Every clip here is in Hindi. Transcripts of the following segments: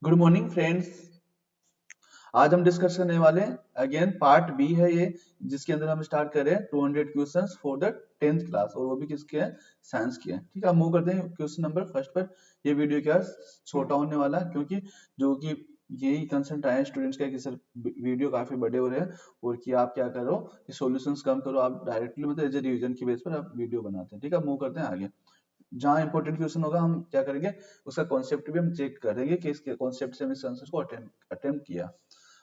Good morning friends. आज हम डिस्कस करने वाले हैं अगेन पार्ट बी है ये, जिसके अंदर हम स्टार्ट कर रहे हैं 200 questions for the 10th class, और वो भी किसके हैं, साइंस के हैं। ठीक है, हम मूव करते हैं क्वेश्चन नंबर फर्स्ट पर। ये वीडियो क्या छोटा होने वाला है, क्योंकि जो कि यही कंसर्न आया स्टूडेंट्स का कि सर वीडियो काफी बड़े हो रहे हैं और कि आप क्या करो कि सॉल्यूशंस कम करो, आप डायरेक्टली मतलब एज ए रिवीजन की बेस पर आप वीडियो बनाते हैं। ठीक है, मूव करते हैं आगे। जहां इंपॉर्टेंट क्वेश्चन होगा हम क्या करेंगे, उसका कॉन्सेप्ट भी हम चेक करेंगे कि इसके कॉन्सेप्ट से हम इस आंसर को अटेम्प्ट किया।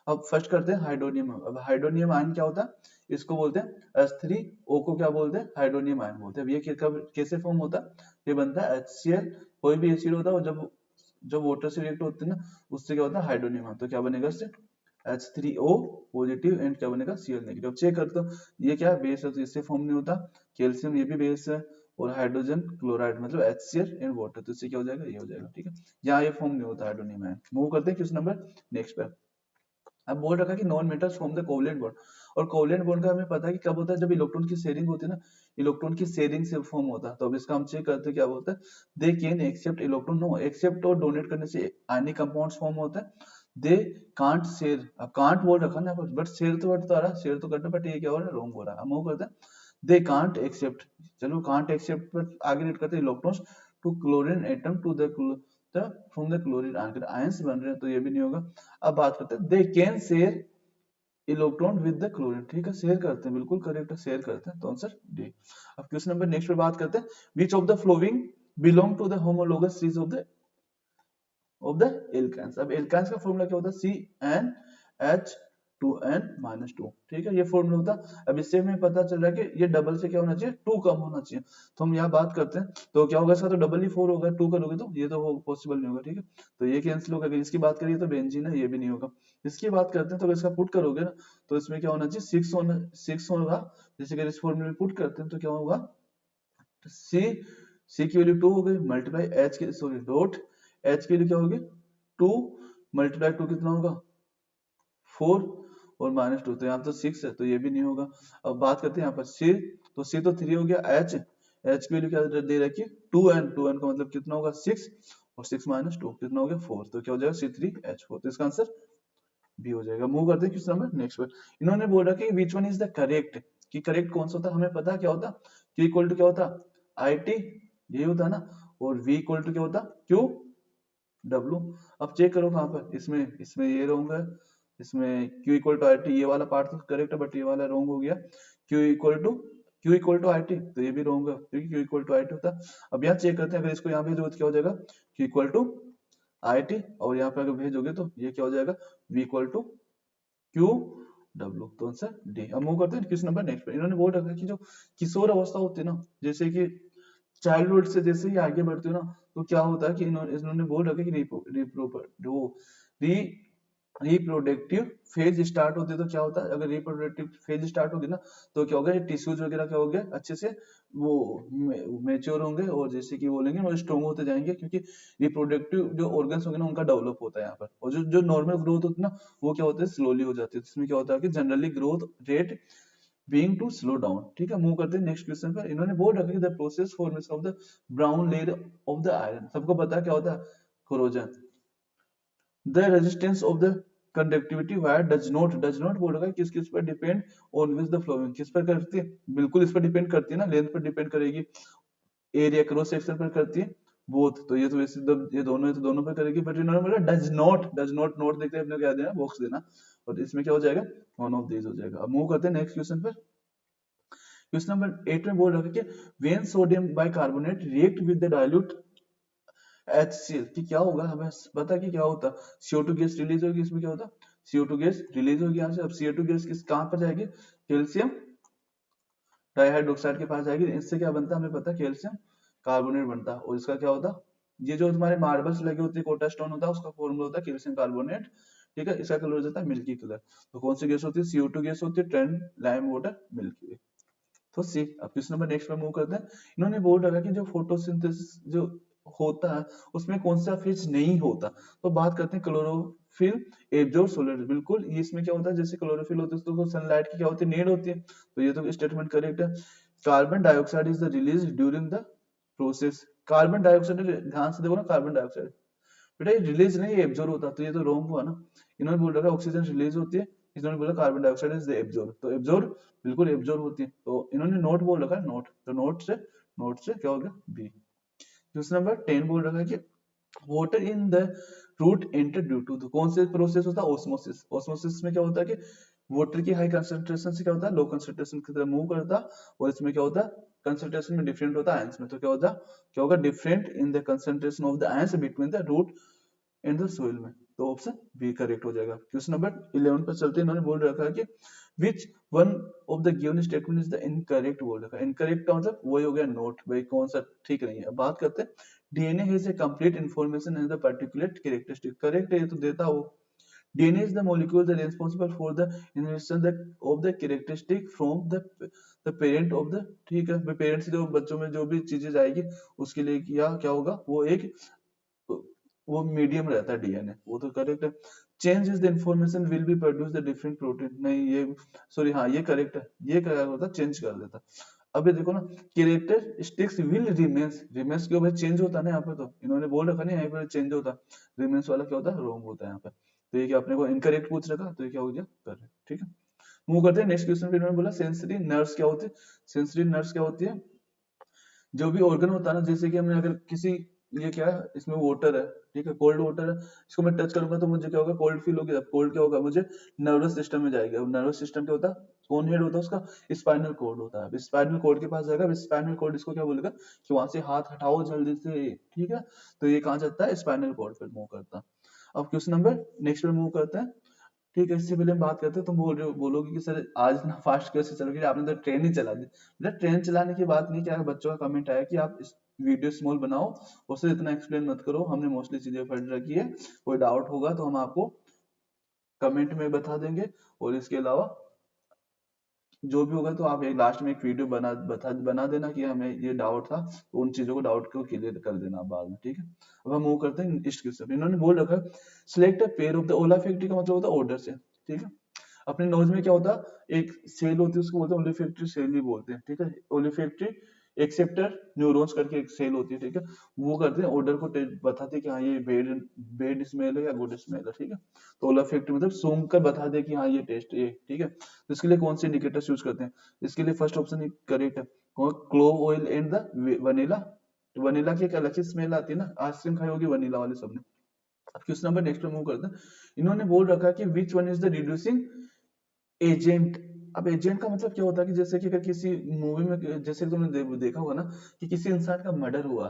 अब फर्स्ट करते हैं हाइड्रोनियम। अब हाइड्रोनियम आयन क्या होता है, इसको बोलते हैं H3O को क्या बोलते हैं, हाइड्रोनियम आयन बोलते हैं। अब ये कब कैसे फॉर्म होता है, ये बनता है HCl। कोई भी एसिड होता है और जब जब वाटर से रिएक्ट होते हैं ना, उससे क्या होता है, हाइड्रोनियम आयन। तो क्या बनेगा इससे H3O पॉजिटिव एंड क्या बनेगा Cl नेगेटिव। चेक करते हो ये क्या बेस है, तो इससे फॉर्म नहीं होता। कैल्शियम ये भी बेस है, और हाइड्रोजन क्लोराइड मतलब HCl इन वाटर, तो इससे क्या हो जाएगा, ये हो जाएगा। ठीक है, यहाँ ये फॉर्म नहीं होता हाइड्रोनियम आयन। मूव करते हैं क्वेश्चन नंबर नेक्स्ट पे। अब बोल रखा कि non metals form the covalent bond, और कोवलेंट बॉन्ड का हमें पता है कि कब होता है, जब इलेक्ट्रॉन की शेयरिंग होती है ना, इलेक्ट्रॉन की शेयरिंग से फॉर्म होता है। तो अब इसका हम चेक करते हैं क्या बोलता है, they can accept electron, no accept और डोनेट करने से आयनिक कंपाउंड्स फॉर्म होता है। दे कांट शेयर, अब कांट बोल रखा ना, बट शेयर तो वर्ड तो आ रहा है, शेयर तो करना, बट ये क्या हो रहा है, रॉन्ग हो रहा है। हम वो करते हैं दे कांट एक्सेप्ट, चलो कांट एक्सेप्ट पर आगे रीड करते हैं, electrons to chlorine atom to the from the chlorine ion, ions बन रहे हैं, तो ये भी नहीं होगा। अब बात करते हैं they can share electron with the chlorine. ठीक है, शेयर करते हैं, बिल्कुल करेक्ट है, शेयर करते हैं, तो आंसर डी। अब क्वेश्चन नंबर नेक्स्ट पे बात करते हैं, which of the following belong to the homologous series of the alkanes. अब एल्कान्स का फॉर्मूला क्या होता है, CnH2n-2। ठीक है, ये फॉर्मूला होता है। अब इससे हमें पता चल रहा है कि ये डबल से क्या होना चाहिए, 2 कम होना चाहिए। तो हम यहाँ बात करते हैं, तो क्या होगा इसका, तो डबल ही 4 होगा, 2 करोगे तो ये तो पॉसिबल नहीं होगा। ठीक है, तो ये कैंसिल होगा। इसकी बात करिए तो बेंजीन है, ये भी नहीं होगा। इसकी बात करते हैं तो अगर इसका पुट करोगे ना, तो इसमें क्या होना चाहिए, 6 होगा। जैसे कि इस फॉर्मूले में पुट करते हैं तो क्या होगा, सी की वैल्यू 2 हो गई, मल्टीप्लाई एच की, सॉरी डॉट एच की वैल्यू क्या होगी, 2 मल्टीप्लाई 2 कितना होगा, 4, और -2, तो यहाँ तो 6 है, तो ये भी नहीं होगा। अब बात करते हैं यहाँ पर सी, तो सी तो 3 हो गया, एच की वैल्यू क्या दे रखी है, 2n, 2n का मतलब कितना होगा, 6, और 6 - 2 कितना हो गया, 4, तो क्या हो जाएगा C3H4, तो इसका आंसर बी हो जाएगा। मूव करते हैं क्वेश्चन नंबर नेक्स्ट पर। इन्होंने बोल रखा है which one is the correct, कि करेक्ट कौन सा होता है, हमें पता है क्या होता, Q इक्वल टू क्या होता, IT, ये होता है ना, और V इक्वल टू क्या होता, Q W। अब चेक करो कहां पर, इसमें इसमें ये रॉन्ग है, इसमें Q इक्वल टू IT, ये वाला पार्ट तो करेक्ट है, बट ये वाला रॉन्ग हो गया। Q इक्वल टू IT, तो ये भी रॉन्ग है, क्योंकि Q इक्वल टू IT होता है। अब यहाँ चेक करते हैं, अगर इसको यहाँ भेजोगे तो क्या हो जाएगा, Q इक्वल टू IT, और यहाँ पे अगर भेजोगे तो ये क्या हो जाएगा, V equal to Q W, तो आंसर डी। अब मूव करते हैं क्वेश्चन नंबर नेक्स्ट पे। इन्होंने बोल रखा है कि जो किशोर अवस्था होती है ना, जैसे कि चाइल्डहुड से जैसे ही आगे बढ़ते हो ना, तो क्या होता है कि इन्होंने बोल रखा है कि रिप्रोडक्टिव फेज स्टार्ट होते तो क्या होता है, अगर रिप्रोडक्टिव फेज स्टार्ट होगी ना, तो क्या होगा, ये टिश्यूज वगैरह क्या हो गया, अच्छे से वो मेच्योर होंगे, और जैसे कि बोलेंगे वो स्ट्रॉन्ग होते जाएंगे, क्योंकि रिप्रोडक्टिव जो ऑर्गन्स होंगे ना, उनका डेवलप होता है यहाँ पर। और जो जो नॉर्मल ग्रोथ होती है ना, वो क्या होता है, स्लोली हो जाती है। इसमें क्या होता है कि generally growth rate being too slow down. ठीक है, मूव करते हैं नेक्स्ट क्वेश्चन पर। इन्होंने बोल रखा है the process formation of the brown layer of the iron. सबको पता है क्या होता है, corrosion. The resistance of the conductivity wire does not बोल रहा है किस किस पर depend, on which the flowing, किस पर करती है, बिल्कुल इस पर डिपेंड करती है ना, लेंथ पर डिपेंड करेगी, एरिया क्रॉस सेक्शन पर करती है, बोथ, तो ये तो वैसे ये दोनों है तो दोनों पर करेगी, बट इन्होंने बोला डज नॉट नोट देखते अपने क्या देना, बॉक्स देना, और इसमें क्या हो जाएगा, वन ऑफ दीज हो जाएगा। अब मूव करते हैं नेक्स्ट क्वेश्चन पर। क्वेश्चन नंबर 8 में बोल रहा है कि when sodium bicarbonate react with the dilute HCl कि क्या होगा, हमें पता है कि क्या होता, CO2 गैस रिलीज होगी, इसमें क्या होता, CO2 गैस रिलीज होगी यहाँ से। अब CO2 गैस किस कहां पर जाएगी, कैल्शियम डाइहाइड्रोक्साइड के पास जाएगी। इससे क्या बनता है, हमें पता है कैल्शियम कार्बोनेट बनता है, और इसका क्या होता, ये जो तुम्हारे मार्बल्स लगे होते हैं, कोटा स्टोन होता है, उसका फॉर्मूला होता है कैल्शियम कार्बोनेट। ठीक है, इसका कलर हो जाता है मिल्की कलर। तो कौन सी गैस होती है, CO2 गैस होती है, ट्रेंड लाइम वाटर मिल्की। तो सी। अब क्वेश्चन नंबर नेक्स्ट पे मूव करते हैं। इन्होंने बोल रखा कि जो फोटोसिंथेसिस जो होता है, उसमें कौन सा फेज नहीं होता। तो बात करते हैं क्लोरोफिल एब्जॉर्ब सोलर, बिल्कुल इसमें क्या होता है, जैसे क्लोरोफिल होती है तो सनलाइट की क्या होती है, नीड होती है, तो ये तो स्टेटमेंट करेक्ट है। Carbon dioxide is the release during the process, carbon dioxide, ध्यान से देखो ना, कार्बन डाइऑक्साइड बेटा ये रिलीज नहीं, ये एब्जॉर्ब होता, तो ये तो रॉन्ग हुआ ना। इन्होंने बोल रखा है ऑक्सीजन रिलीज होती है, इन्होंने बोला कार्बन डाइऑक्साइड इज एब्जॉर्ब, तो एब्जॉर्ब बिल्कुल एब्जॉर्ब होती है, तो इन्होंने नोट बोल रखा है, नोट, तो नोट से क्या हो गया बी। क्वेश्चन नंबर 10 बोल रखा है कि water in the root enter due to, कौन से प्रोसेस होता है, ऑस्मोसिस। ऑस्मोसिस में क्या होता है कि वाटर की हाई कंसंट्रेशन से क्या होता है लो कंसंट्रेशन की तरफ मूव करता है, और इसमें क्या होता है कंसंट्रेशन में डिफरेंट होता है आयंस में, तो क्या होगा different in the concentration of the ions between the root and the soil में, तो ऑप्शन बी करेक्ट हो जाएगा। क्वेश्चन नंबर 11 पर चलते हैं, इन्होंने बोल रखा है कि which one of the given statement is the incorrect बोल रखा है। इनकरेक्ट का मतलब वही हो गया नोट, भाई कौन सा ठीक नहीं है। अब बात करते हैं DNA has a complete information in the particular characteristic, correct है ये तो देता हो। DNA is the molecule that is responsible for the inheritance of the characteristic from the parent of the, ठीक है, पेरेंट्स से जो बच्चों में जो भी चीजें जाएगी उसके लिए क्या होगा, वो मीडियम रहता है डीएनए, वो तो करेक्ट है। Change is the information will be produce the different protein, नहीं ये सॉरी, हाँ ये करेक्ट है, ये क्या होता है चेंज कर देता। अब ये देखो ना कैरेक्टरिस्टिक्स विल रिमेन्स, रिमेन्स क्यों भाई चेंज होता है ना यहाँ पे, तो इन्होंने बोल रखा नहीं यहाँ पे चेंज होता, रिमेन्स वाला क्या होता है रॉन्ग होता है यहाँ पे, तो ये क्या अपने को इनकरेक्ट पूछ रखा, तो ये क्या हो गया करेक्ट, ठीक है। मूव करते हैं नेक्स्ट क्वेश्चन पे, इन्होंने बोला सेंसरी नर्व्स क्या होती है। सेंसरी नर्व्स क्या होती है, जो भी ऑर्गन होता है ना, जैसे कि हमने अगर किसी, ये क्या है इसमें वाटर है, ठीक है कोल्ड वाटर है, इसको मैं टच करूंगा तो मुझे क्या होगा कोल्ड फील होगी, कोल्ड क्या होगा मुझे नर्वस सिस्टम में जाएगा, नर्वस सिस्टम क्या होता है कौन हेड होता है उसका, स्पाइनल कॉर्ड होता है, स्पाइनल कॉर्ड के पास जाएगा, स्पाइनल कॉर्ड इसको क्या बोलेगा कि वहां से हाथ हटाओ जल्दी से, ठीक है, तो ये कहाँ जाता है स्पाइनल कॉर्ड पर मूव करता है। अब क्वेश्चन नंबर नेक्स्ट पे मूव करते हैं, ठीक है। इससे पहले हम बात करते हैं, तुम बोलोगे कि सर आज ना फास्ट कैसे चलोगे, आपने तो ट्रेन ही चला दी। मतलब ट्रेन चलाने की बात नहीं, क्या बच्चों का कमेंट आया कि आप इस वीडियो स्मॉल बनाओ, उससे इतना एक्सप्लेन मत करो, हमने मोस्टली चीजें पढ़ रखी है, कोई डाउट होगा तो हम आपको कमेंट में बता देंगे, और इसके अलावा जो भी होगा तो आप एक लास्ट में एक वीडियो बना देना कि हमें ये डाउट था, तो उन चीजों को डाउट को क्लियर कर देना बाद में, ठीक है। अब हम मूव करते हैं इस क्वेश्चन, इन्होंने बोल रखा है select a pair of the olfactory, का मतलब होता है ऑर्डर से, ठीक है। अपने नोज में क्या होता है एक सेल होती है, उसको बोलते हैं ओलिफैक्टरी सेल ही बोलते हैं, ठीक है। ओलिफैक्टरी एक्सेप्टर न्यूरॉन्स करके एक सेल होती है, ठीक है, वो करते हैं ऑर्डर को बताते हैं कि हाँ ये बेड स्मेल है या गुड स्मेल है, ठीक है। तो ओलाफैक्टरी मतलब सूंघ कर बता दे कि हाँ ये टेस्ट ये, ठीक है। तो इसके लिए कौन से इंडिकेटर्स यूज करते हैं, इसके लिए फर्स्ट ऑप्शन करेक्ट है, clove oil and the vanilla, vanilla की एक अलग सी स्मेल आती है ना, आइसक्रीम खाई होगी वनीला वाले सबने। अब क्वेश्चन नंबर नेक्स्ट पे मूव करते हैं, इन्होंने बोल रखा है कि which one is the reducing agent. अब एजेंट का मतलब क्या होता है कि जैसे कि अगर किसी मूवी में जैसे कि तुमने देखा होगा ना कि किसी इंसान का मर्डर हुआ,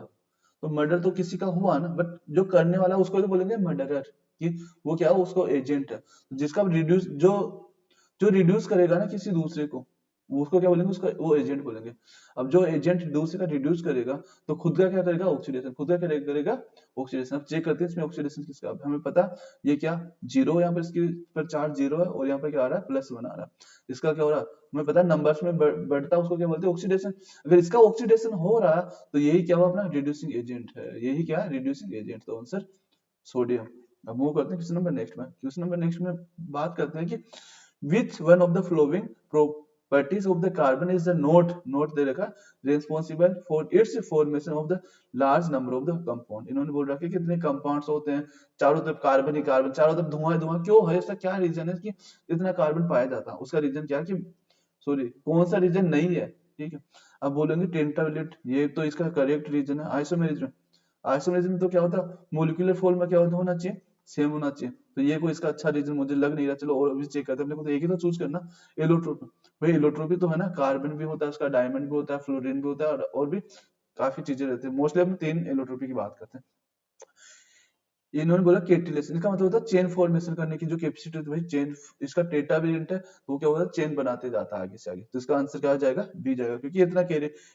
तो मर्डर तो किसी का हुआ ना, बट जो करने वाला उसको तो बोलेंगे मर्डरर, कि वो क्या है उसको एजेंट है, जिसका रिड्यूस जो जो रिड्यूस करेगा ना किसी दूसरे को, वो उसको क्या बोलेंगे उसका वो एजेंट बोलेंगे। अब जो एजेंट दूसरे का रिड्यूस करेगा तो खुद का क्या करेगा ऑक्सीडेशन, खुद का क्या करेगा ऑक्सीडेशन। अब चेक करते हैं इसमें ऑक्सीडेशन किसका, अब हमें पता ये क्या जीरो, यहाँ पर इसकी पर चार्ज जीरो है और यहाँ पर क्या आ रहा है प्लस वन आ रहा है, इसका क्या हो रहा है हमें पता है नंबर्स में बढ़ता है उसको क्या बोलते हैं ऑक्सीडेशन। अगर इसका ऑक्सीडेशन हो रहा है तो यही क्या हुआ अपना रिड्यूसिंग एजेंट है, यही क्या है रिड्यूसिंग एजेंट, तो आंसर सोडियम। अब मूव करते हैं क्वेश्चन नंबर नेक्स्ट में, क्वेश्चन नंबर नेक्स्ट में बात करते हैं कि which one of the following properties of the carbon is the note दे रखा responsible for its formation of the large number of the compound। इन्होंने बोल रखा है कितने कंपाउंड्स होते हैं, चारों तरफ कार्बन ही कार्बन, चारों तरफ धुआं ही धुआं, क्यों है इसका क्या रीजन है कि इतना कार्बन पाया जाता है, उसका रीजन क्या है कि सॉरी कौन सा रीजन नहीं है, ठीक है। अब बोलेंगे टेंटाबिलिट, ये तो इसका करेक्ट रीजन है। आइसोमेरिज्म, आइसोमेरिज्म तो क्या होता है मोलिकुलर फॉर्म में क्या होना चाहिए सेम होना चाहिए, तो ये कोई इसका अच्छा रीजन मुझे लग नहीं रहा, चलो और भी चेक करते हैं, अपने को तो एक ही तो चूज करना। एलोट्रोपी, भाई एलोट्रोपी तो है ना, कार्बन भी होता है उसका, डायमंड भी होता है, फ्लोरीन भी होता है, और भी काफी चीजें रहती है, मोस्टली हम तीन एलोट्रोपी की बात करते हैं। इन्होंने बोला केटिलेशन, इसका मतलब होता है चेन फॉर्मेशन करने की जो कैपेसिटी होती है भाई चेन, इसका टेट्रावेलेंट है तो क्या होता है चेन बनाते जाता है आगे से आगे, तो इसका आंसर क्या आ जाएगा बी जाएगा, क्योंकि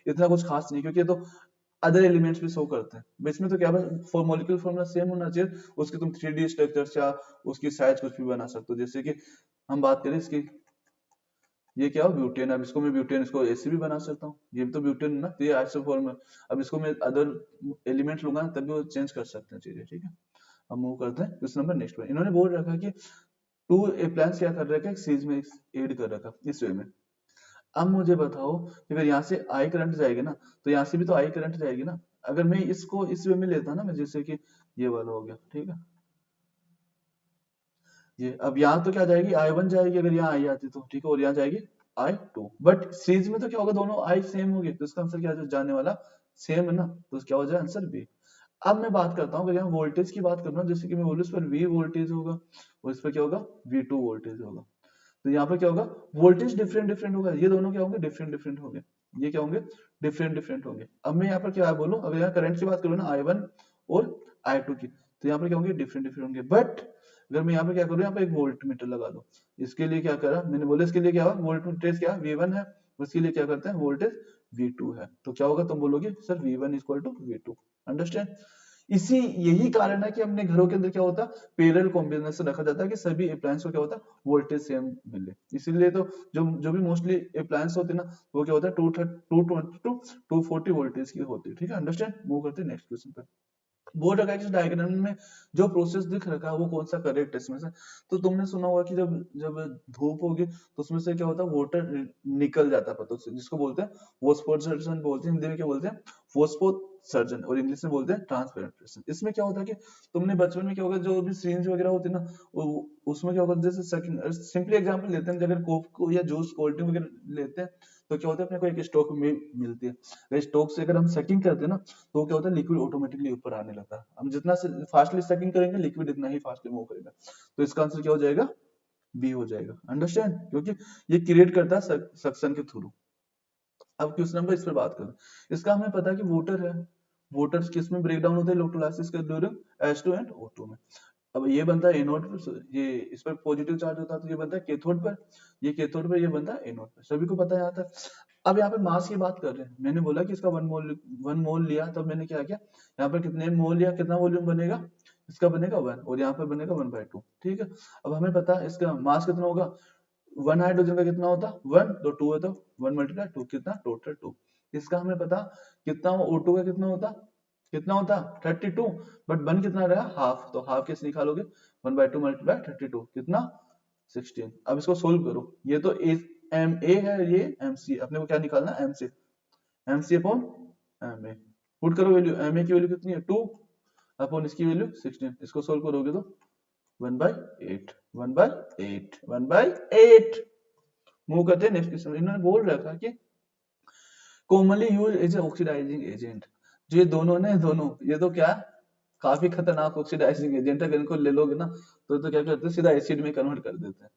इतना कुछ खास नहीं, क्योंकि ये तो अदर एलिमेंट्स भी शो करते हैं, इसमें तो क्या फॉर मॉलिक्यूल फॉर्मूला सेम होना चाहिए, उसके तुम 3D स्ट्रक्चर्स या उसकी साइज कुछ भी बना सकते हो, जैसे कि हम बात करें इसकी, ये क्या हो ब्यूटेन, अब इसको मैं ब्यूटेन इसको ऐसे भी बना सकता हूँ, ये भी तो ब्यूटेन है ना, तो ये आइसोफॉर्म है, अब इसको मैं अदर एलिमेंट लूंगा ना तभी वो चेंज कर सकते हैं चीजें, ठीक है। अब मूव करते हैं क्वेश्चन नंबर नेक्स्ट में, इन्होंने बोल रखा है कि टू प्लान्स क्या कर रखा है सीरीज में एड कर रखा इस वे में। अब मुझे बताओ कि अगर यहाँ से आई करंट जाएगी ना, तो यहाँ से भी तो आई करंट जाएगी ना, अगर मैं इसको इस वे में लेता ना मैं, जैसे कि ये वाला हो गया, ठीक है। ये अब यहाँ तो क्या जाएगी, I1 जाएगी अगर यहाँ आई आती तो, ठीक है, और यहाँ जाएगी I2। बट सीरीज में तो क्या होगा, दोनों आई सेम होगी, तो इसका आंसर क्या है, जो जाने वाला सेम है ना, तो क्या हो जाए आंसर बी। अब मैं बात करता हूँ, अगर यहाँ वोल्टेज की बात करूँ ना, जैसे कि मैं बोलूँ इस पर V वोल्टेज होगा और इस पर क्या होगा, V2 वोल्टेज होगा, तो यहाँ पर क्या होगा, वोल्टेज डिफरेंट डिफरेंट होगा, ये दोनों क्या होंगे, डिफरेंट डिफरेंट होंगे, ये क्या होंगे, डिफरेंट डिफरेंट होंगे। अब मैं यहाँ पर क्या बोलूँ, अगर यहाँ करंट की बात करूँ ना, I1 और I2 की, तो यहाँ पर क्या होंगे, डिफरेंट डिफरेंट होंगे। बट अगर मैं यहाँ पे क्या करूँ, यहाँ पे एक वोल्ट मीटर लगा दूं, इसके लिए क्या करा मैंने, बोला इसके लिए क्या हुआ, वोल्टेज क्या V1 है, उसके लिए क्या करते हैं, वोल्टेज V2 है, तो क्या होगा, तुम बोलोगे sir V1 equal to V2। Understand. इसी यही कारण है कि अपने घरों के अंदर क्या होता है, पैरेलल कॉम्बिनेशन रखा जाता है कि सभी अप्लायंस को क्या होता है, वोल्टेज सेम मिले। इसीलिए तो जो जो भी मोस्टली अप्लायंस होते हैं ना, वो क्या होता है 220 टू 240 वोल्टेज की होती है, ठीक है। अंडरस्टैंड। मूव करते हैं नेक्स्ट क्वेश्चन पे। बोर्ड रखा है कि डायग्राम में जो प्रोसेस दिख रखा है वो कौन सा करेक्ट है इसमें से। तो तुमने सुना होगा कि जब जब धूप होगी तो उसमें से क्या होता है, वाटर निकल जाता है पतों से, जिसको बोलते हैं फोस्फोसर्जन बोलते हैं, हिंदी में क्या बोलते हैं, फोस्फोसर्जन, और इंग्लिश में बोलते हैं ट्रांसपेरेंट। इसमें क्या होता है कि तुमने बचपन में क्या होगा, जो भी सीरीज वगैरह होती है ना, उसमें क्या होगा, जैसे सिंपली एग्जांपल लेते हैं, अगर कोक को या जूस कोल्ड ड्रिंक वगैरह लेते हैं, तो क्या होता है, अपने को एक स्टॉक में मिलती है, स्टॉक से अगर हम सकिंग करते हैं ना, तो क्या होता है, लिक्विड ऑटोमेटिकली ऊपर आने लगता है। हम जितना फास्टली सकिंग करेंगे, लिक्विड इतना ही फास्टली मूव करेगा। तो इसका आंसर क्या हो जाएगा, बी हो जाएगा। अंडरस्टैंड। क्योंकि ये क्रिएट करता है सक्शन के थ्रू। अब क्वेश्चन नंबर इस पर बात करें, इसका हमें पता है कि वोटर है, वोटर किस में ब्रेक डाउन होते हैं इलेक्ट्रोलाइसिस के ड्यूरिंग H2 एंड O2 में। अब ये बनता है एनोड पर, ये इस पर पॉजिटिव चार्ज होता है, तो ये बनता है कैथोड पर, ये कैथोड पर, ये बनता है एनोड पर, सभी को पता है यहाँ तक। अब यहाँ पे मास की बात कर रहे हैं, मैंने बोला कि इसका 1 मोल लिया, तब मैंने क्या किया, यहाँ पर कितने मोल लिया, कितना वॉल्यूम बनेगा, इसका बनेगा 1, और यहाँ पर बनेगा 1/2, ठीक है। अब हमें पता है इसका मास कितना होगा, 1 हाइड्रोजन का कितना होता, 1, तो 2 है, तो 1 × 2 कितना, टोटल 2। इसका हमें पता कितना, O2 का कितना होता 32, बट बन कितना रहा, हाफ, तो हाफ कैसे निकालोगे, 1/2 × 32 कितना, 16। अब इसको सोल्व करो, ये तो एम ए है, ये एम सी, अपने को क्या निकालना है, M C upon M A. Put करो वैल्यू, एम ए की वैल्यू कितनी है 2 अपॉन इसकी वैल्यू 16, इसको सोल्व करोगे तो 1/8, 1/8, 1/8। मूव करते हैं नेक्स्ट क्वेश्चन। इन्होंने बोल रखा कि commonly use as a oxidising agent. जो ये दोनों ने, दोनों ये तो क्या, काफी खतरनाक ऑक्सीडाइजिंग एजेंट है, अगर इनको ले लोगे ना, तो क्या करते हैं, सीधा एसिड में कन्वर्ट कर देते हैं,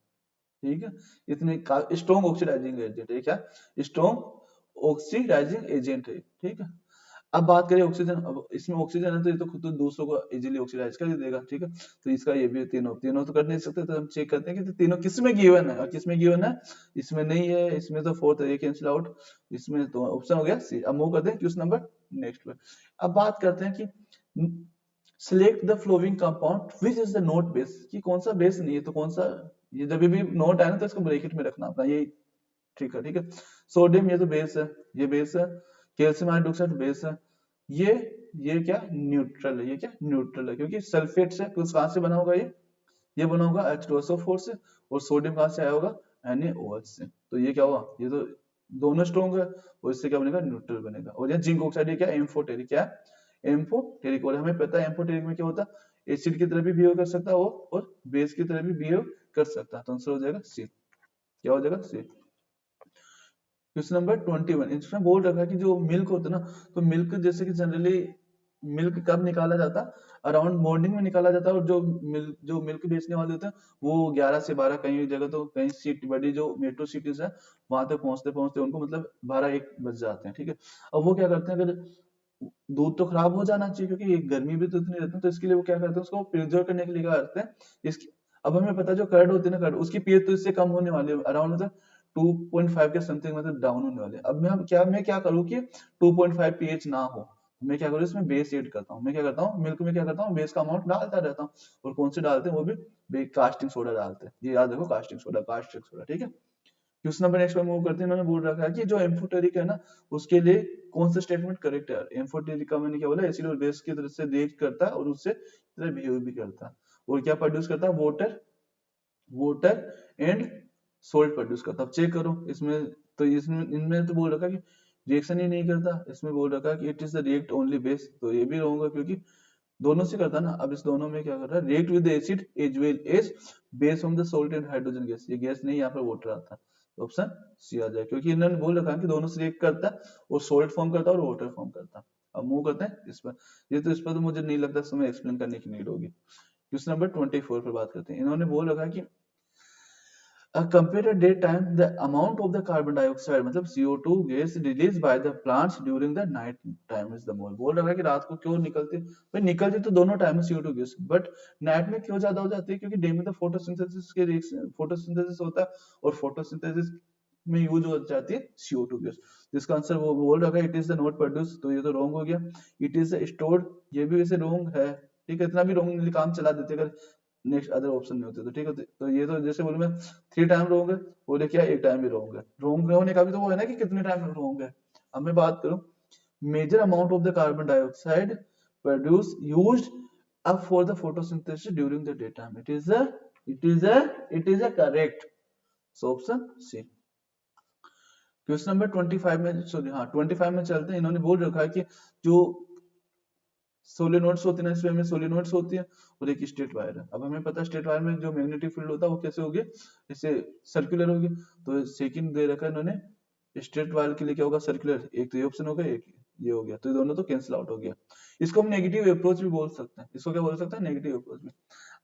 ठीक है। इतने स्ट्रॉन्ग ऑक्सीडाइजिंग एजेंट है, क्या स्ट्रॉन्ग ऑक्सीडाइजिंग एजेंट है, ठीक है। अब बात करें ऑक्सीजन, अब इसमें ऑक्सीजन है तो ये तो खुद तो दूसरों को इजीली ऑक्सीडाइज कर ही देगा, ठीक है। तो इसका ये भी तीनों तीनों तो कर नहीं सकते, तो हम चेक करते हैं कि तीनों किसमें गिवन है, और किसमें गिवन है, इसमें नहीं है, इसमें तो फोर्थ है, ये कैंसिल आउट, इसमें तो ऑप्शन हो गया सी। अब मूव करते हैं क्वेश्चन नंबर नेक्स्ट पे। अब बात करते हैं कि select the flowing compound which is the note base, कि कौन सा बेस नहीं है, तो कौन सा, ये जब भी नोट आए ना तो इसको ब्रैकेट में रखना अपना, ये ठीक है, ठीक है। सोडियम ये तो बेस है, ये बेस है, कैल्शियम हाइड्रोक्साइड बेस है, ये ये क्या न्यूट्रल है, ये क्या न्यूट्रल है, क्योंकि सल्फेट से कुछ कहां से बना होगा, ये बना होगा H2SO4 से, और सोडियम कहां से आया होगा, NaOH से। तो ये क्या हुआ, ये तो दोनों स्ट्रॉन्ग है, और इससे क्या बनेगा, न्यूट्रल बनेगा। और ये जिंक ऑक्साइड, ये क्या एम्फोटेरिक, क्या एम्फोटेरिक, और हमें पता है एम्फोटेरिक में क्या होता है, एसिड की तरह भी बिहेव कर सकता है वो, और बेस की तरह भी बिहेव कर सकता है, तो आंसर हो जाएगा सी। क्या हो जाएगा, सी। क्वेश्चन नंबर 21, इसमें बोल रखा है कि जो मिल्क होता है ना, तो मिल्क जैसे कि जनरली मिल्क कब निकाला जाता है, अराउंड मॉर्निंग में निकाला जाता है, और जो मिल्क बेचने वाले होते हैं वो 11 से 12, कहीं जगह तो कहीं सिटी बड़ी जो मेट्रो सिटीज है वहां तक पहुंचते पहुंचते उनको मतलब 12-1 बज जाते हैं, ठीक है। अब वो क्या करते हैं, अगर दूध तो खराब हो जाना चाहिए, क्योंकि गर्मी भी तो इतनी रहती है, तो इसके लिए वो क्या करते हैं, उसको प्रिजर्व करने के लिए क्या करते हैं, इसकी, अब हमें पता है जो कर्ड होती है ना, कर्ड उसकी पीएच तो इससे कम होने वाली है, अराउंड मतलब 2.5 के समथिंग मतलब डाउन होने वाले हैं। अब मैं क्या करूँ कि 2.5 पीएच ना हो, मैं क्या करूँ, इसमें बेस ऐड करता हूँ, मैं क्या करता हूँ, मिल्क में क्या करता हूँ, बेस का अमाउंट डालता रहता हूँ, और कौन से डालते हैं, वो भी कास्टिंग सोडा डालते हैं, ये याद रखो, कास्टिक सोडा, ठीक है। क्वेश्चन नंबर नेक्स्ट पे मूव करते हैं। इन्होंने बोल रखा है कि जो एम्फोटेरिक है ना, उसके लिए कौन सा स्टेटमेंट करेक्ट है। एम्फोटेरिक का मैंने क्या बोला, एसिड और बेस की तरह से रिएक्ट करता है, और उससे तरह बिहेव भी करता है, और क्या प्रोड्यूस करता है, water water and salt produce करता है। अब चेक करो इसमें, तो इसमें इनमें तो बोल रखा है कि रिएक्शन ही नहीं करता, इसमें बोल रखा है कि it is the react only base, तो ये भी रहूंगा, क्योंकि दोनों से करता ना। अब इस दोनों में क्या कर रहा है, react with acid as well as base on the salt and hydrogen gas. ये गैस नहीं, यहाँ पर वाटर आता, तो ऑप्शन सी आ जाए, क्योंकि इन्होंने बोल रखा है कि दोनों से रिएक्ट करता है और सॉल्ट फॉर्म करता है और वाटर फॉर्म करता है। अब मूव करते हैं इस पर। ये तो इस पर तो मुझे नहीं लगता समय एक्सप्लेन करने की नीड होगी। क्वेश्चन नंबर 24 पर बात करते हैं। इन्होंने बोल रखा है कि compared to daytime, the amount of the carbon dioxide मतलब CO2 gas released by the plants during the night time is the more। बोल रहा है कि रात को क्यों निकलती है भाई, निकलती तो दोनों टाइम में CO2 गैस, बट नाइट में क्यों ज्यादा हो जाती है, क्योंकि डे में तो फोटोसिंथेसिस के रिएक्शन फोटोसिंथेसिस होता है और फोटोसिंथेसिस में यूज हो जाती है CO2 गैस। जिसका आंसर वो बोल रहा है it is the not produce, तो ये तो रॉन्ग हो गया। इट इज स्टोर्ड, ये भी वैसे रॉन्ग है, ठीक है, इतना भी रॉन्ग काम चला देते अगर नेक्स्ट अदर ऑप्शन में होते तो, ठीक है। तो ये तो जैसे बोलूं मैं 3 टाइम रॉन्ग है, बोले क्या 1 टाइम भी रॉन्ग है। रॉन्ग होने का भी तो वो है ना कि कितने टाइम रॉन्ग है। अब मैं बात करूं, major amount of the carbon dioxide produce used up for the photosynthesis during the daytime, it is a correct, so option C। Question number 25 में, सॉरी हाँ 25 में चलते हैं। इन्होंने बोल रखा है कि जो सोलेनोइड्स होती है ना, इसमें में सोलेनोइड्स होती है और एक स्ट्रेट वायर है। अब हमें पता है स्ट्रेट वायर में जो मैग्नेटिक फील्ड होता है वो कैसे होगी, जैसे सर्कुलर होगी। तो सेकंड दे रखा है इन्होंने, स्ट्रेट वायर के लिए क्या होगा, सर्कुलर। एक तो ये ऑप्शन हो गया, एक ये हो गया, तो ये दोनों तो कैंसिल आउट हो गया। इसको हम नेगेटिव अप्रोच भी बोल सकते हैं, इसको क्या बोल सकते हैं, नेगेटिव अप्रोच भी।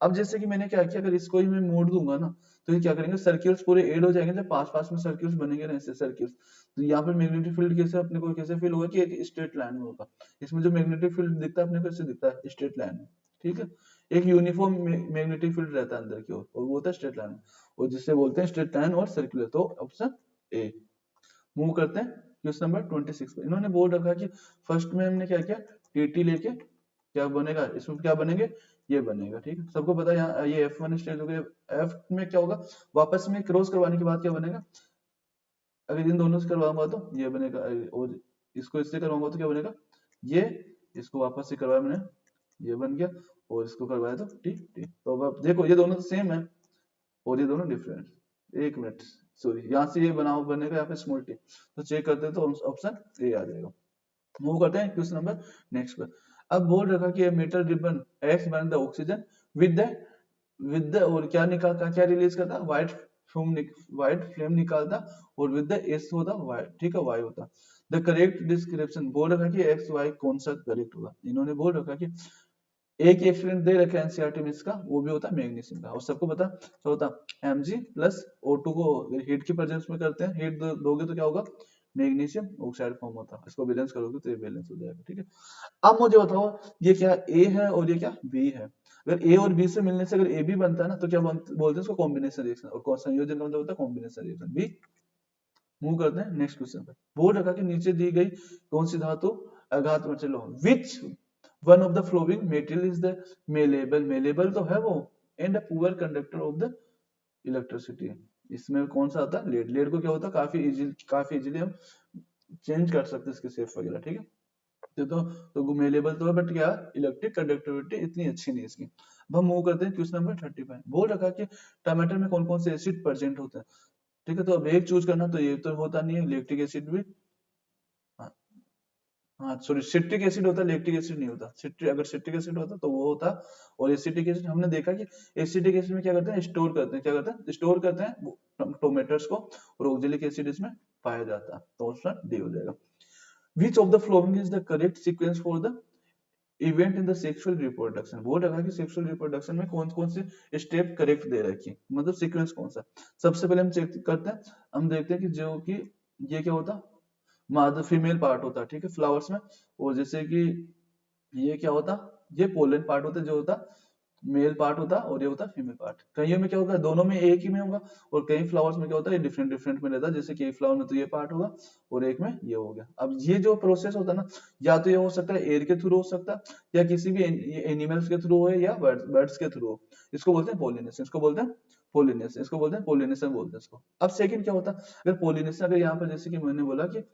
अब जैसे कि मैंने क्या किया, अगर इसको ही मैं मोड़ दूंगा ना, तो ये क्या करेंगे, सर्किल्स पूरे ऐड हो जाएंगे, जब पास पास में सर्किल्स बनेंगे ना ऐसे सर्किल्स, तो यहाँ पर मैग्नेटिक फील्ड कैसे अपने को कैसे फील होगा कि एक स्ट्रेट लाइन में होगा। इसमें जो मैग्नेटिक फील्ड दिखता है अपने को, इससे दिखता है स्ट्रेट लाइन में, ठीक है। एक यूनिफॉर्म मैग्नेटिक फील्ड रहता है अंदर की ओर, और वो होता है स्ट्रेट लाइन, और जिससे बोलते हैं स्ट्रेट लाइन और सर्कुलर। तो ऑप्शन ए। मूव करते हैं क्वेश्चन नंबर 26 पर। इन्होंने बोल रखा कि फर्स्ट में हमने क्या किया, टीटी लेके क्या बनेगा, इसमें क्या बनेंगे, ये बनेगा, ठीक है। सबको पता है यहाँ ये F1 स्टेज हो गया। F में क्या होगा, वापस में क्रॉस करवाने के बाद क्या बनेगा, अगर इन दोनों से करवाऊंगा तो ये बनेगा, और इसको इससे करवाऊंगा तो क्या बनेगा, ये। इसको वापस से करवाया मैंने, ये बन गया, और इसको करवाया तो टी टी। तो अब आप देखो ये दोनों तो सेम है और ये दोनों डिफरेंट। एक मिनट, सॉरी, यहाँ से ये बनाओ बनेगा यहाँ पे स्मॉल टी, तो चेक करते हैं तो ऑप्शन ए आ जाएगा। मूव करते हैं क्वेश्चन नंबर नेक्स्ट पर। अब बोल रखा कि metal ribbon x burn the oxygen with the और क्या निकालता, क्या रिलीज करता, व्हाइट फ्लेम निकालता, और विद द एस होता व्हाइट, ठीक है, वाई होता। द करेक्ट डिस्क्रिप्शन, बोल रखा कि एक्स वाई कौन सा करेक्ट होगा। इन्होंने बोल रखा कि एक ही एक्सपेरिमेंट दे रखा है एनसीईआरटी में इसका, वो भी होता है मैग्नीशियम का, और सबको पता क्या होता है, Mg प्लस O2 को हीट की प्रेजेंस में करते हैं, हीट दोगे तो क्या होगा, मैग्नीशियम ऑक्साइड फॉर्म होता है। इसको बैलेंस करोगे तो ये बैलेंस हो जाएगा, ठीक है। अब मुझे बताओ ये क्या ए है और ये क्या बी है। अगर ए और बी से मिलने से अगर ए बी बनता है ना, तो क्या बोलते हैं उसको कॉम्बिनेशन रिएक्शन, और संयोजन का मतलब होता है कॉम्बिनेशन रिएक्शन बी। मूव करते हैं नेक्स्ट क्वेश्चन पे। बोल रखा कि नीचे दी गई कौन सी धातु अघात में, चलो which one of the flowing material is the malleable, malleable तो है वो, and a poor conductor of the electricity. इसमें कौन सा आता है, लेड। लेड को क्या होता है, काफी इजीली हम चेंज कर सकते हैं इसके शेप वगैरह, ठीक है। तो मेलेबल तो है, बट क्या इलेक्ट्रिक कंडक्टिविटी इतनी अच्छी नहीं इसकी। अब हम मूव करते हैं क्वेश्चन नंबर 35। बोल रखा कि टमाटर में कौन कौन से एसिड प्रेजेंट होते हैं, ठीक है। तो अब एक चूज करना, तो ये तो होता नहीं है, लैक्टिक एसिड भी, हाँ हाँ सॉरी, सिट्रिक एसिड होता है, लैक्टिक एसिड नहीं होता। सिट्रिक, अगर सिट्रिक एसिड होता तो वो होता, और एसिटिक एसिड हमने देखा कि एसिटिक एसिड में क्या करते हैं, स्टोर करते हैं, क्या करते हैं, स्टोर करते हैं टोमेटोस को, और ऑक्जेलिक एसिड इसमें पाया जाता है, तो ऑप्शन डी हो जाएगा। विच of the following is the correct sequence for the event in the sexual reproduction. बोल रखा कि सेक्सुअल रिप्रोडक्शन में कौन कौन से स्टेप करेक्ट दे रखी है, मतलब सीक्वेंस कौन सा। सबसे पहले हम चेक करते हैं, हम देखते हैं कि जो कि ये क्या होता, मादा फीमेल पार्ट होता है, ठीक है, फ्लावर्स में। और जैसे कि ये क्या होता, ये पोलन पार्ट होता है, जो होता मेल पार्ट होता, और ये होता फीमेल पार्ट। कईयों में क्या होगा, दोनों में एक ही में होगा, और कई फ्लावर्स में क्या होता है, डिफरेंट डिफरेंट में रहता है। जैसे कि एक फ्लावर में तो ये पार्ट होगा और एक में ये हो गया। अब ये जो प्रोसेस होता है ना, या तो ये हो सकता है एयर के थ्रू हो सकता है, या किसी भी एनिमल्स के थ्रू हो, या बर्ड्स के थ्रू हो। इसको बोलते हैं पोलिनेशन, इसको बोलते हैं पोलिनेशन, इसको बोलते हैं पोलिनेशन बोलते हैं इसको। अब सेकंड क्या होता है, अगर पोलिनेशन, अगर यहाँ पर जैसे कि मैंने बोला कि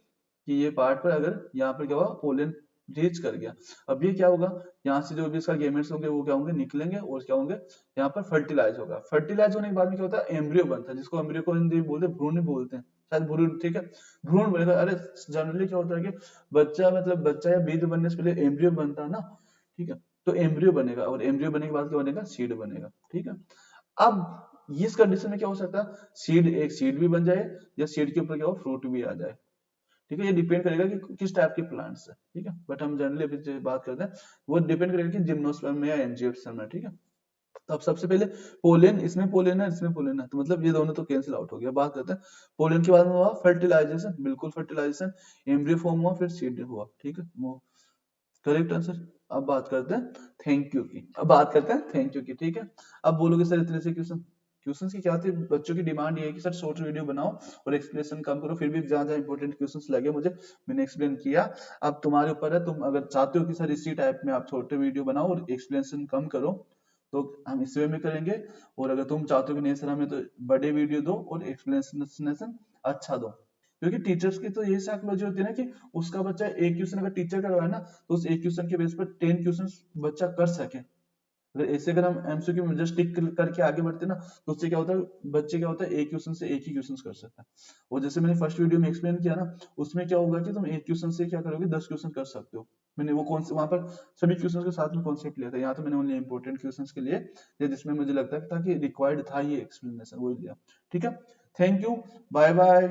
ये पार्ट पर अगर यहाँ पर क्या हुआ, पोलन रीच कर गया, अब ये क्या होगा, यहाँ से जो भी इसका गेमेट्स होंगे वो क्या होंगे, निकलेंगे, और क्या होंगे, यहाँ पर फर्टिलाइज होगा। फर्टिलाइज होने के बाद में क्या होता है, एम्ब्रियो बनता है, जिसको एम्ब्रियो को हिंदी में बोलते हैं भ्रूण बोलते हैं, शायद भ्रूण, ठीक है, भ्रूण बनेगा। अरे जनरली क्या होता है कि बच्चा, मतलब बच्चा या बीज बनने से पहले एम्ब्रियो बनता है ना, ठीक है। तो एम्ब्रियो बनेगा, और एम्ब्रियो बनने के बाद क्या बनेगा, सीड बनेगा। ठीक है, अब इस कंडीशन में क्या हो सकता है, सीड, एक सीड भी बन जाए या सीड के ऊपर क्या हो, फ्रूट भी आ जाए। ठीक है, ये डिपेंड करेगा कि किस टाइप के प्लांट्स है। ठीक है, बट हम जनरली अभी जो बात करते हैं वो डिपेंड करेगा कि जिम्नोस्पर्म में या एंजियोस्पर्म में। ठीक है, तो अब सबसे पहले पोलेन, इसमें पोलेन है, इसमें पोलेन है, तो मतलब ये दोनों तो कैंसिल आउट हो गया। बात करते हैं पोलेन के बाद में हुआ फर्टिलाइजेशन, बिल्कुल फर्टिलाइजेशन, एम्ब्रियो फॉर्म हुआ, फिर सीड हुआ। ठीक है, करेक्ट आंसर। अब बात करते हैं थैंक यू की, अब बात करते हैं थैंक यू की। ठीक है, अब बोलोगे सर इतने से क्वेश्चन, क्वेश्चन की क्या थी, बच्चों की डिमांड ये है कि सर शॉर्ट वीडियो बनाओ और एक्सप्लेनेशन कम करो, फिर भी जहाँ जहाँ इंपॉर्टेंट क्वेश्चंस लगे मुझे, मैंने एक्सप्लेन किया। अब तुम्हारे ऊपर है, तुम अगर चाहते हो कि सर इसी टाइप में आप छोटे वीडियो बनाओ और एक्सप्लेनेशन कम करो, तो हम इस वे में करेंगे। और अगर तुम चाहते हो कि नहीं सर हमें तो बड़े वीडियो दो और एक्सप्लेनेशन अच्छा दो, क्योंकि टीचर्स की तो यही साइकोलॉजी होती है ना कि उसका बच्चा एक क्वेश्चन अगर टीचर करवाए ना, तो उस एक क्वेश्चन के बेस पर 10 क्वेश्चन बच्चा कर सके। अगर ऐसे अगर हम एमसीक्यू में जस्ट टिक करके आगे बढ़ते ना, तो उससे क्या होता है, बच्चे क्या होता है एक क्वेश्चन से एक ही क्वेश्चन कर सकता है। और जैसे मैंने फर्स्ट वीडियो में एक्सप्लेन किया ना, उसमें क्या होगा कि तुम एक क्वेश्चन से क्या करोगे, 10 क्वेश्चन कर सकते हो। मैंने वो कौन से वहां पर सभी क्वेश्चन के साथ में कॉन्सेप्ट लिया था, यहाँ तो मैंने ओनली इंपॉर्टेंट क्वेश्चन के लिए या जिसमें मुझे लगता था कि रिक्वायर्ड था ये एक्सप्लेनेशन, वो लिया। ठीक है, थैंक यू, बाय बाय।